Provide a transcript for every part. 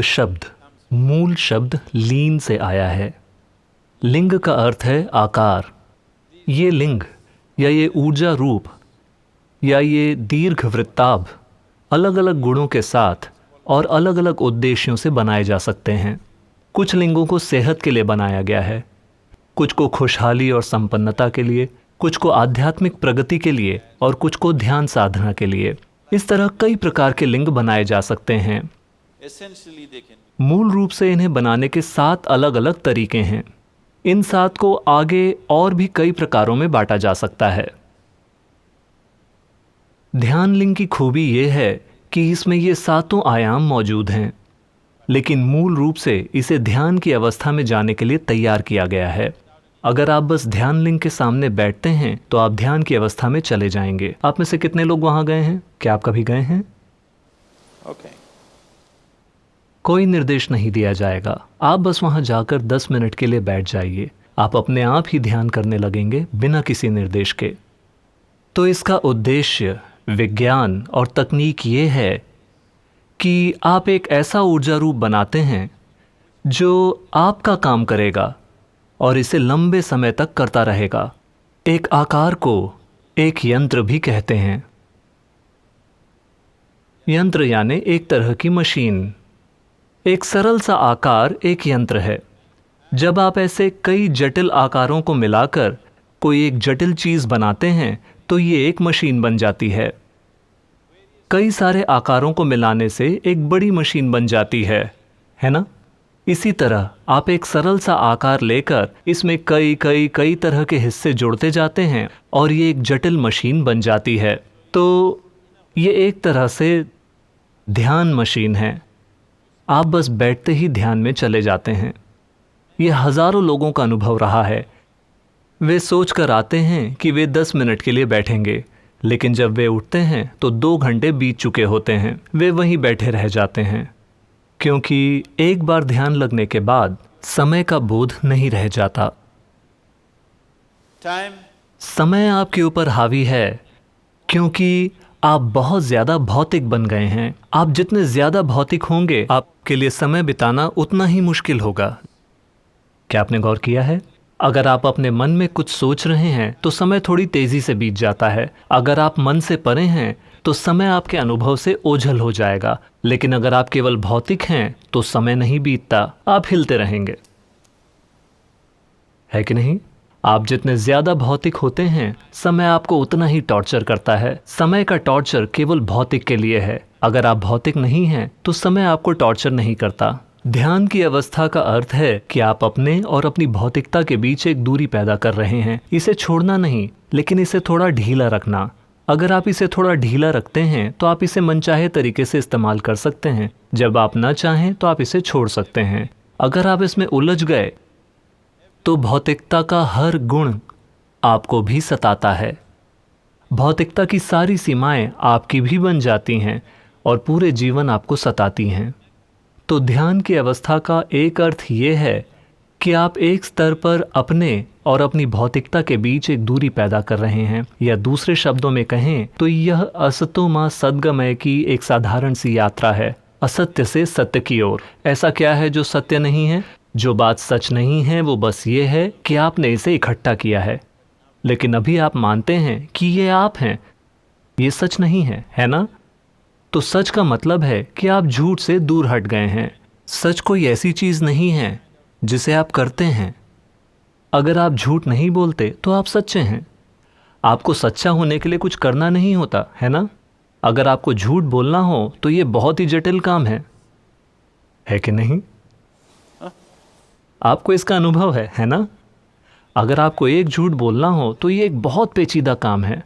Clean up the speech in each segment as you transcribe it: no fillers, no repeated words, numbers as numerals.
लिंग शब्द मूल शब्द लीन से आया है। लिंग का अर्थ है आकार। ये लिंग या ये ऊर्जा रूप या ये दीर्घ वृत्ताभ अलग अलग गुणों के साथ और अलग अलग उद्देश्यों से बनाए जा सकते हैं। कुछ लिंगों को सेहत के लिए बनाया गया है, कुछ को खुशहाली और संपन्नता के लिए, कुछ को आध्यात्मिक प्रगति के लिए और कुछ को ध्यान साधना के लिए। इस तरह कई प्रकार के लिंग बनाए जा सकते हैं। मूल रूप से इन्हें बनाने के 7 अलग अलग तरीके हैं। इन 7 को आगे और भी कई प्रकारों में बांटा जा सकता है। ध्यान लिंग की खूबी यह है कि इसमें ये 7 आयाम मौजूद हैं, लेकिन मूल रूप से इसे ध्यान की अवस्था में जाने के लिए तैयार किया गया है। अगर आप बस ध्यान लिंग के सामने बैठते हैं तो आप ध्यान की अवस्था में चले जाएंगे। आप में से कितने लोग वहां गए हैं? क्या आप कभी गए हैं? कोई निर्देश नहीं दिया जाएगा। आप बस वहां जाकर 10 मिनट के लिए बैठ जाइए। आप अपने आप ही ध्यान करने लगेंगे बिना किसी निर्देश के। तो इसका उद्देश्य, विज्ञान और तकनीक ये है कि आप एक ऐसा ऊर्जा रूप बनाते हैं जो आपका काम करेगा और इसे लंबे समय तक करता रहेगा। एक आकार को एक यंत्र भी कहते हैं। यंत्र यानी एक तरह की मशीन। एक सरल सा आकार एक यंत्र है। जब आप ऐसे कई जटिल आकारों को मिलाकर कोई एक जटिल चीज बनाते हैं तो ये एक मशीन बन जाती है। कई सारे आकारों को मिलाने से एक बड़ी मशीन बन जाती है ना? इसी तरह आप एक सरल सा आकार लेकर इसमें कई कई कई तरह के हिस्से जोड़ते जाते हैं और ये एक जटिल मशीन बन जाती है। तो ये एक तरह से ध्यान मशीन है। आप बस बैठते ही ध्यान में चले जाते हैं। ये हजारों लोगों का अनुभव रहा है। वे सोच कर आते हैं कि वे 10 मिनट के लिए बैठेंगे, लेकिन जब वे उठते हैं तो 2 घंटे बीत चुके होते हैं। वे वहीं बैठे रह जाते हैं, क्योंकि एक बार ध्यान लगने के बाद समय का बोध नहीं रह जाता। समय आपके ऊपर हावी है क्योंकि आप बहुत ज्यादा भौतिक बन गए हैं। आप जितने ज्यादा भौतिक होंगे, आपके लिए समय बिताना उतना ही मुश्किल होगा। क्या आपने गौर किया है? अगर आप अपने मन में कुछ सोच रहे हैं तो समय थोड़ी तेजी से बीत जाता है। अगर आप मन से परे हैं तो समय आपके अनुभव से ओझल हो जाएगा। लेकिन अगर आप केवल भौतिक हैं तो समय नहीं बीतता, आप हिलते रहेंगे, है कि नहीं? आप जितने ज्यादा भौतिक होते हैं, समय आपको उतना ही टॉर्चर करता है। समय का टॉर्चर केवल भौतिक के लिए है। अगर आप भौतिक नहीं हैं तो समय आपको टॉर्चर नहीं करता। ध्यान की अवस्था का अर्थ है कि आप अपने और अपनी भौतिकता के बीच एक दूरी पैदा कर रहे हैं। इसे छोड़ना नहीं, लेकिन इसे थोड़ा ढीला रखना। अगर आप इसे थोड़ा ढीला रखते हैं तो आप इसे मनचाहे तरीके से इस्तेमाल कर सकते हैं। जब आप न चाहें तो आप इसे छोड़ सकते हैं। अगर आप इसमें उलझ गए तो भौतिकता का हर गुण आपको भी सताता है। भौतिकता की सारी सीमाएं आपकी भी बन जाती हैं और पूरे जीवन आपको सताती हैं। तो ध्यान की अवस्था का एक अर्थ ये है कि आप एक स्तर पर अपने और अपनी भौतिकता के बीच एक दूरी पैदा कर रहे हैं, या दूसरे शब्दों में कहें तो यह असतो मां सद्गमय की एक साधारण सी यात्रा है, असत्य से सत्य की ओर। ऐसा क्या है जो सत्य नहीं है? जो बात सच नहीं है वो बस ये है कि आपने इसे इकट्ठा किया है, लेकिन अभी आप मानते हैं कि ये आप हैं। ये सच नहीं है ना? तो सच का मतलब है कि आप झूठ से दूर हट गए हैं। सच कोई ऐसी चीज नहीं है जिसे आप करते हैं। अगर आप झूठ नहीं बोलते तो आप सच्चे हैं। आपको सच्चा होने के लिए कुछ करना नहीं होता, है ना? अगर आपको झूठ बोलना हो तो ये बहुत ही जटिल काम है कि नहीं? आपको इसका अनुभव है ना? अगर आपको एक झूठ बोलना हो तो ये एक बहुत पेचीदा काम है।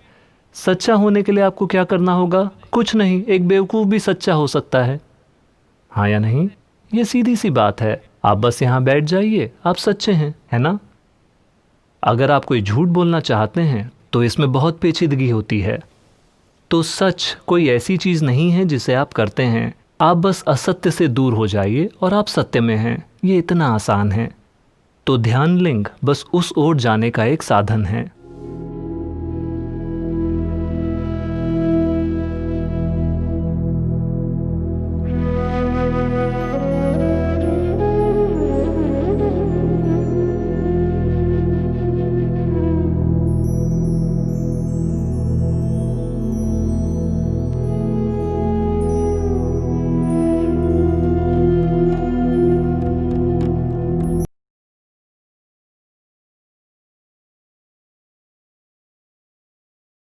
सच्चा होने के लिए आपको क्या करना होगा? कुछ नहीं। एक बेवकूफ़ भी सच्चा हो सकता है, हाँ या नहीं? ये सीधी सी बात है। आप बस यहाँ बैठ जाइए, आप सच्चे हैं, है ना? अगर आप कोई झूठ बोलना चाहते हैं तो इसमें बहुत पेचीदगी होती है। तो सच कोई ऐसी चीज़ नहीं है जिसे आप करते हैं। आप बस असत्य से दूर हो जाइए और आप सत्य में हैं। ये इतना आसान है। तो ध्यान लिंग बस उस ओर जाने का एक साधन है।